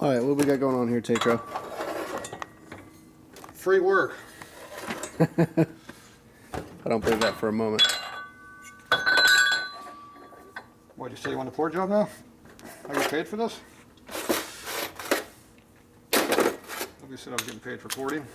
Alright, what we got going on here, Tatro? Free work. I don't believe that for a moment. What, you say you want a port job now? I get paid for this? Nobody said I was getting paid for porting.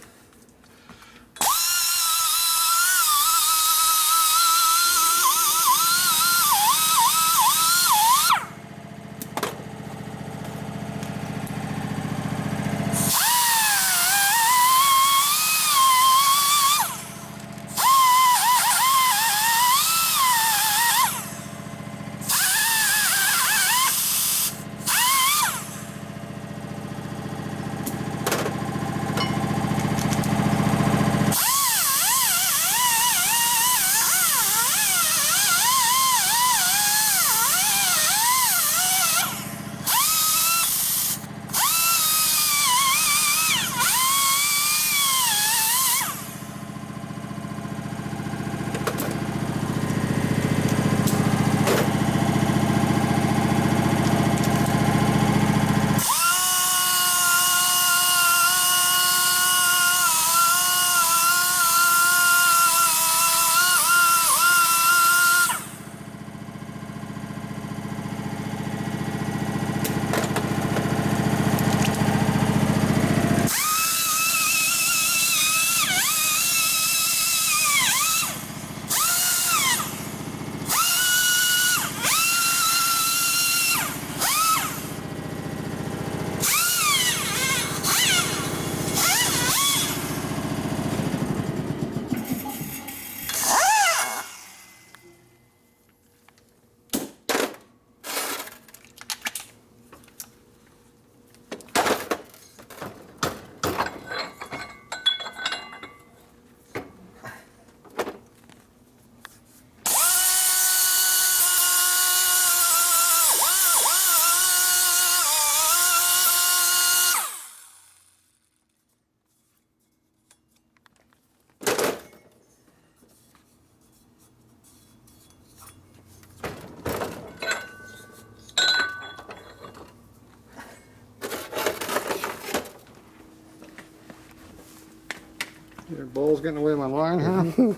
Your ball's getting away my line here.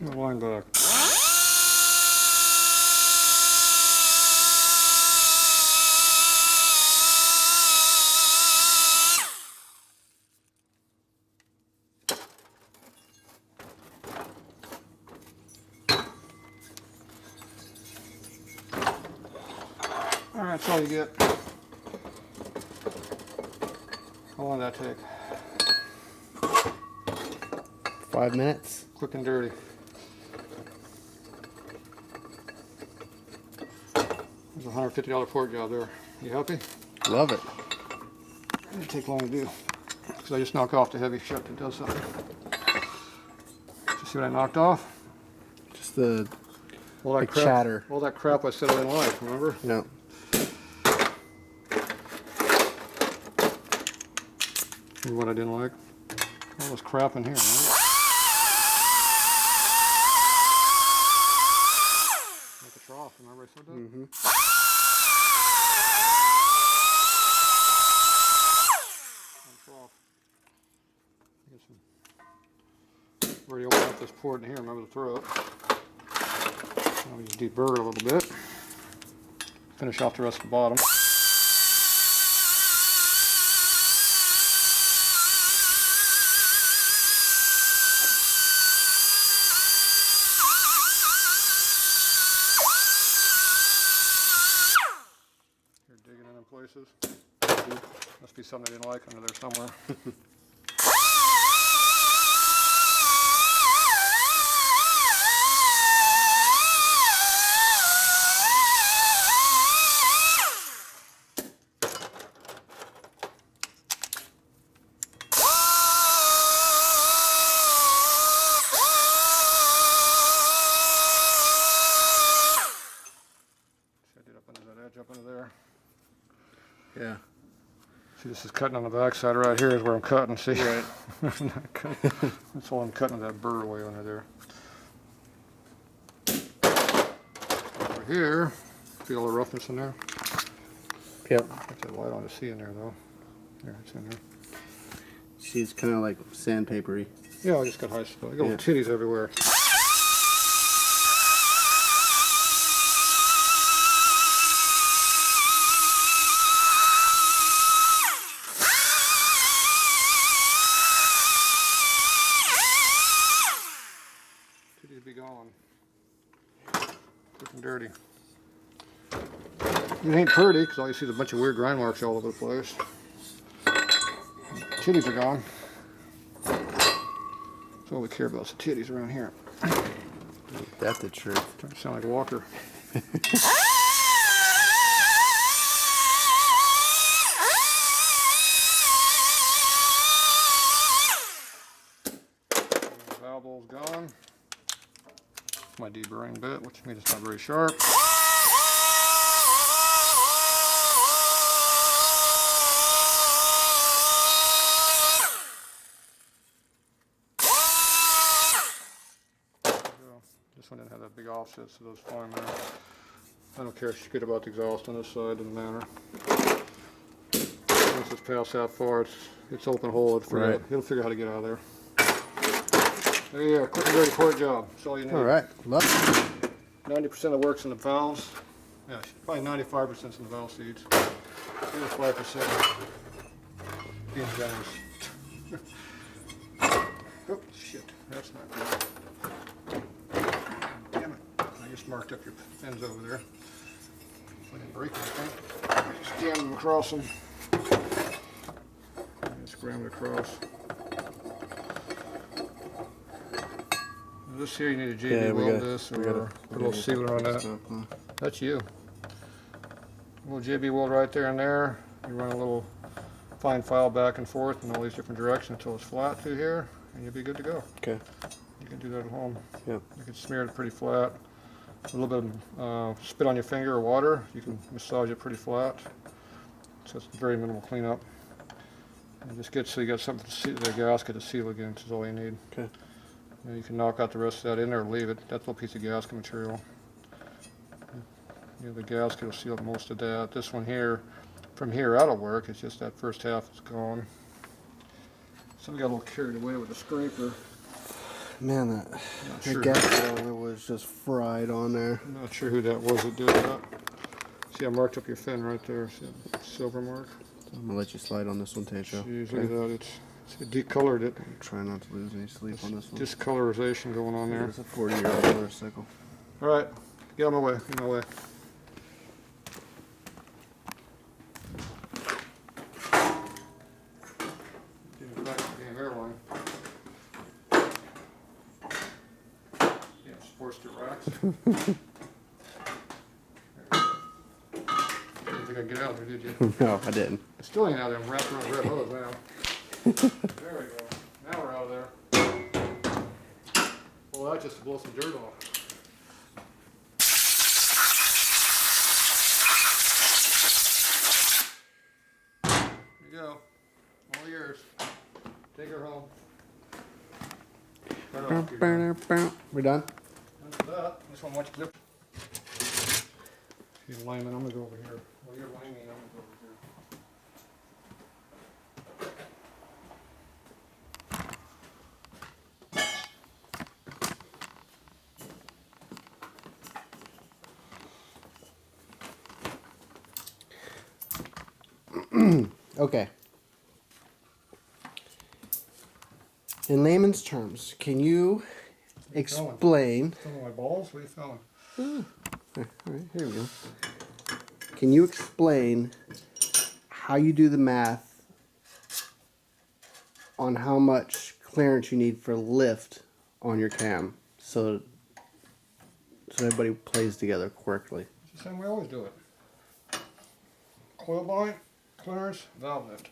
My line back. All right, that's all you get. How long did that take? 5 minutes. Quick and dirty. There's a $150 port job there. You happy? Love it. It didn't take long to do. Because I just knock off the heavy shut that does something. Did you see what I knocked off? Just the All that like crap, chatter. all that crap I said I didn't like, remember? No. Remember what I didn't like? All this crap in here, right? Like a trough, remember I said that? Mm-hmm. Trough. Already opened up this port in here, remember to throw it. Now we just deburr it a little bit. Finish off the rest of the bottom. You're digging in places. Must be something I didn't like under there somewhere. Up into there. Yeah. See, this is cutting on the back side right here is where I'm cutting, see? Right. That's all I'm cutting that burr away under there. Over here, feel the roughness in there? Yep. Put that light on to see in there though. There, it's in there. She's kind of like sandpapery. Yeah, I just got high spec. I got Yeah. titties everywhere. Titties be gone. Quick and dirty. It ain't pretty, because all you see is a bunch of weird grind marks all over the place. Titties are gone. That's all we care about is the titties around here. That's the truth. Starting to sound like a walker. Valve bowl's gone. My deburring bit, which means it's not very sharp. This one didn't have that big offset, so that's fine there. I don't care if you get about the exhaust on this side, doesn't matter. Once it's past that far, it's open hole. It'll figure out how to get out of there. There you go, quick and dirty port job. That's all you need. All right, love it. 90% of the work's in the valves. Yeah, probably 95% in the valve seats. The other 5% being generous. Oh, shit, that's not good. Damn it, I just marked up your fins over there. I didn't break anything. Just jam them across them. Just ram it across. This here, you need a JB weld this, or put a little sealer on that. That's you. A little JB weld right there and there. You run a little fine file back and forth in all these different directions until it's flat through here, and you'll be good to go. Okay. You can do that at home. Yep. You can smear it pretty flat. A little bit of spit on your finger or water. You can massage it pretty flat. So it's very minimal cleanup. And just get so you got something to seal the gasket to seal against is all you need. Okay. You can knock out the rest of that in there or leave it. That little piece of gasket material. The gasket will seal up most of that. This one here, from here out of work, it's just that first half is gone. So we got a little carried away with the scraper. Man, that gasket was just fried on there. I'm not sure who that was that did that. See, I marked up your fin right there. See that silver mark? I'm gonna let you slide on this one, Tatro. Jeez, look at that. It decolored it. Try not to lose any sleep on this one. Discolorization going on there. It's a 40-year-old motorcycle. All right, get out of my way. Get out of my way. Getting back to the damn airline. Yeah, sports to racks. Didn't think I'd get out there, did you? No, I didn't. I still ain't out there. I'm wrapped around red hose now. There we go. Now we're out of there. Well, that's just to blow some dirt off. There you go. All yours. Take her home. We're done? That's that. This one, watch the zip. She's layman. I'm going to go over here. Well, you're laying, I'm going to go over here. Okay. In layman's terms, can you explain? Filling my balls? What are you filling? All right, here we go. Can you explain how you do the math on how much clearance you need for lift on your cam so everybody plays together correctly? It's the same way I always do it. Coil bind, clearance, valve lift.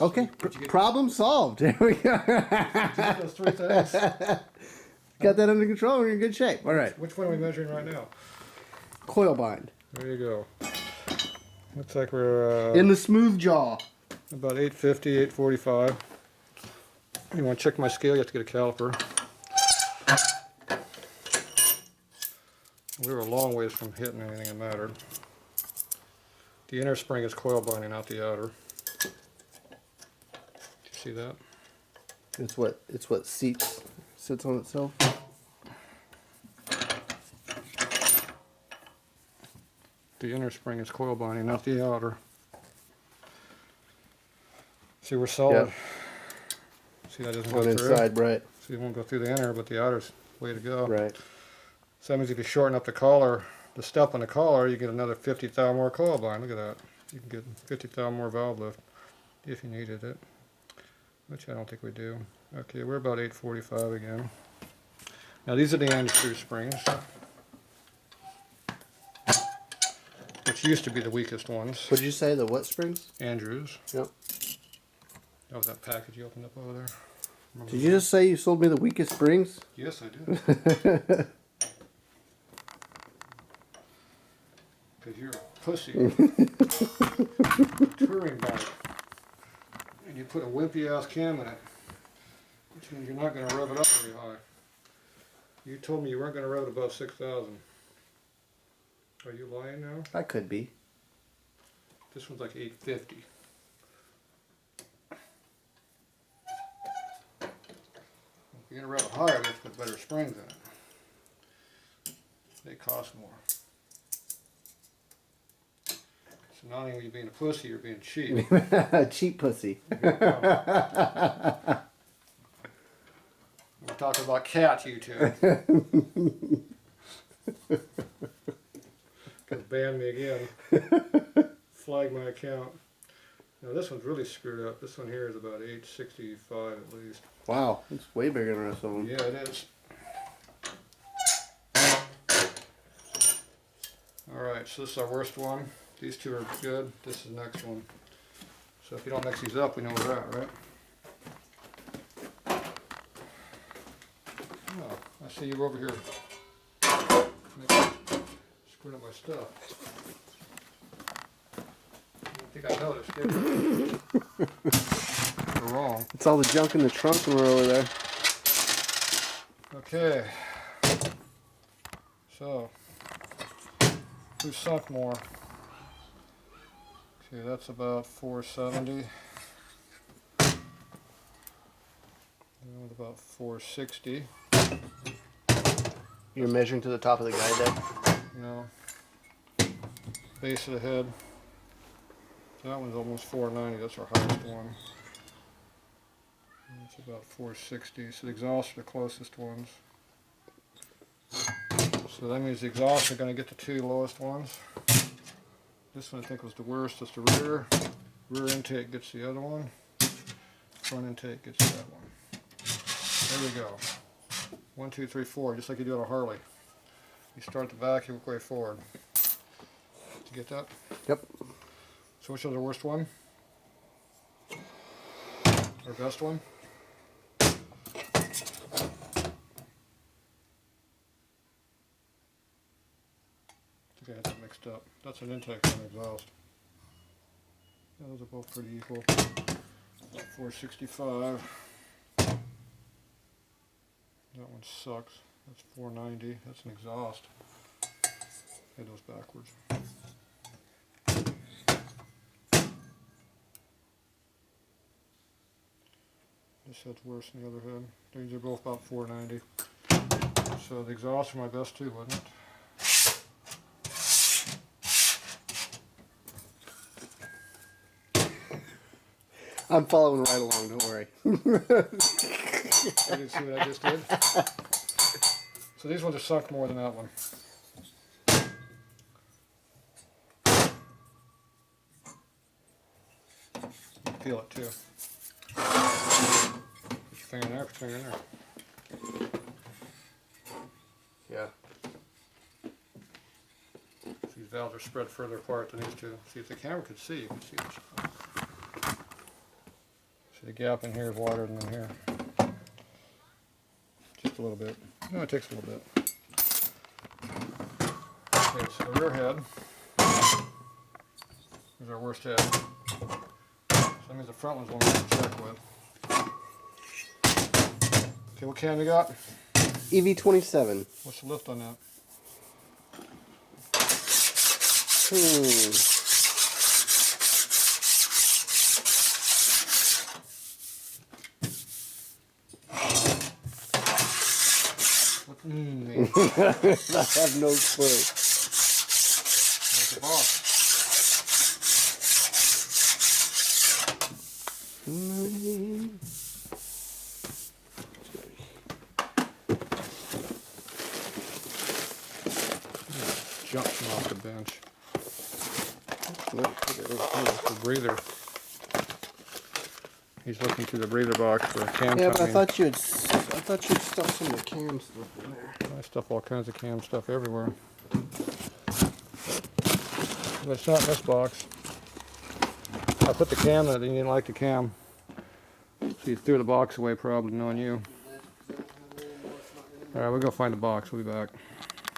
Okay, problem solved. There we go. Those three things. Got that under control. We're in good shape. All right. Which one are we measuring right now? Coil bind. There you go. Looks like we're In the smooth jaw. about 850, 845. You want to check my scale? You have to get a caliper. We were a long ways from hitting anything that mattered. The inner spring is coil binding, not the outer. Do you see that? It's what sits on itself. The inner spring is coil binding, not the outer. See, we're solid. Yep. See, that doesn't On go through. inside, right? See, it won't go through the inner, but the outer's way to go. Right. So that means if you shorten up the collar, the step on the collar, you get another 50 thou more coil bind. Look at that. You can get 50 thou more valve lift if you needed it, which I don't think we do. Okay, we're about 845 again. Now these are the end screw springs, which used to be the weakest ones. What did you say? The what springs? Andrews. Yep. That was that package you opened up over there. Remember Did you just say you sold me the weakest springs? Yes, I did. Because you're a pussy. Touring bike. And you put a wimpy ass cam in it, which means you're not going to rev it up very high. You told me you weren't going to rev it above 6,000. Are you lying now? I could be. This one's like 850. If you're going to rev it higher, let's put better springs in it. They cost more. So not only are you being a pussy, you're being cheap. Cheap pussy. We're talking about cats, you two. Gonna ban me again. Flag my account. Now this one's really screwed up. This one here is about 865 at least. Wow, it's way bigger than the rest of them. Yeah, it is. Alright, so this is our worst one. These two are good. This is the next one. So if you don't mix these up, we know where we're at, right? Oh, I see you over here. Screwing up my stuff. I don't think I noticed, did you? You're wrong. It's all the junk in the trunk when we're over there. Okay. So, who sunk more? Okay, that's about 470. That was about 460. You're measuring to the top of the guide there? No. Base of the head. So that one's almost 490. That's our highest one. That's about 460. So the exhausts are the closest ones. So that means the exhausts are going to get the two lowest ones. This one I think was the worst. It's the rear. Rear intake gets the other one. Front intake gets that one. There we go. 1, 2, 3, 4, just like you do on a Harley. You start the back, you work way forward. Did you get that? Yep. So which is the worst one? Our best one? I had that mixed up. That's an intake and an exhaust. Yeah, those are both pretty equal. 465. That one sucks. That's 490. That's an exhaust. Head those backwards. This head's worse than the other head. These are both about 490. So the exhausts are my best too, wasn't it? I'm following right along, don't worry. You didn't see what I just did? So these ones are sunk more than that one. You can feel it too. Put your finger in there, put your finger in there. Yeah. These valves are spread further apart than these two. See, if the camera could see, you can see this. See, the gap in here is wider than in here. Just a little bit. No, it takes a little bit. Okay, so the rear head is our worst head. So that means the front one's one we have to check with. Okay, what cam you got? EV27. What's the lift on that? I have no clue. There's the box. Jumping off the bench. The breather. He's looking through the breather box for a cam. Yeah, but I thought you'd stuff some of the cam stuff in there. I stuff all kinds of cam stuff everywhere. But it's not in this box. I put the cam in it and you didn't like the cam. So you threw the box away, probably knowing you. Alright, we'll go find the box. We'll be back.